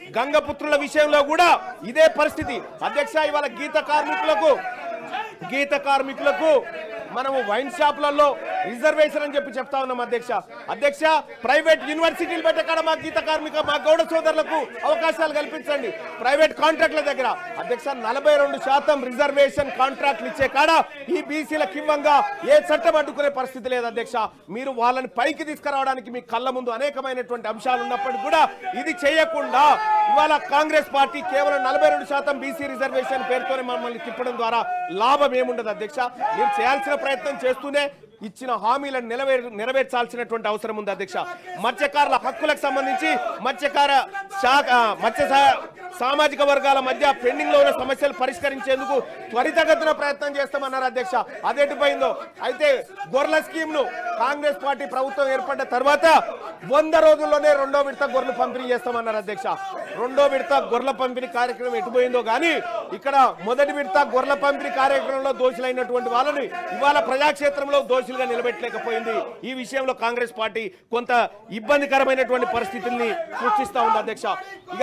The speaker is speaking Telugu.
గంగపుత్రుల విషయంలో కూడా ఇదే పరిస్థితి అధ్యక్ష. ఇవాళ గీత కార్మికులకు మనము వైన్ షాపులలో రిజర్వేషన్ అని చెప్తా ఉన్నాం అధ్యక్ష. ప్రైవేట్ యూనివర్సిటీలు పెట్టే కాడ మా గీత కార్మిక మా గౌడ సోదరులకు అవకాశాలు కల్పించండి. ప్రైవేట్ కాంట్రాక్ట్ల దగ్గర అధ్యక్ష 42% రిజర్వేషన్ కాంట్రాక్ట్లు ఇచ్చే కాడ ఈ బీసీలకు ఇవ్వంగా ఏ చట్టం అడ్డుకునే పరిస్థితి లేదు అధ్యక్ష. మీరు వాళ్ళని పైకి తీసుకురావడానికి మీ కళ్ళ ముందు అనేకమైనటువంటి అంశాలు ఉన్నప్పటికీ కూడా ఇది చేయకుండా ఇవాళ కాంగ్రెస్ పార్టీ కేవలం 42% బీసీ రిజర్వేషన్ పేరుతోనే మమ్మల్ని తిప్పడం ద్వారా లాభం ఏముండదు అధ్యక్ష. మీరు చేయాల్సిన ప్రయత్నం చేస్తూనే ఇచ్చిన హామీలను నెరవేర్చాల్సినటువంటి అవసరం ఉంది అధ్యక్ష. మత్స్యకారుల హక్కులకు సంబంధించి మత్స్య సామాజిక వర్గాల మధ్య పెండింగ్ లో ఉన్న సమస్యలు పరిష్కరించేందుకు త్వరితగతిన ప్రయత్నం చేస్తామన్నారు అధ్యక్ష. అదెటుపోయిందో అయితే గొర్రెల స్కీమ్ ను కాంగ్రెస్ పార్టీ ప్రభుత్వం ఏర్పడ్డ తర్వాత 100 రోజుల్లోనే రెండో విడత గొర్రెలు పంపిణీ చేస్తామన్నారు అధ్యక్ష. రెండో విడత గొర్రెల పంపిణీ కార్యక్రమం ఎటుపోయిందో కానీ ఇక్కడ మొదటి విడత గొర్రెల పంపిణీ కార్యక్రమంలో దోషులైనటువంటి వాళ్ళని ఇవాళ ప్రజాక్షేత్రంలో దోషులుగా నిలబెట్టలేకపోయింది. ఈ విషయంలో కాంగ్రెస్ పార్టీ కొంత ఇబ్బందికరమైనటువంటి పరిస్థితుల్ని సృష్టిస్తా ఉంది అధ్యక్ష.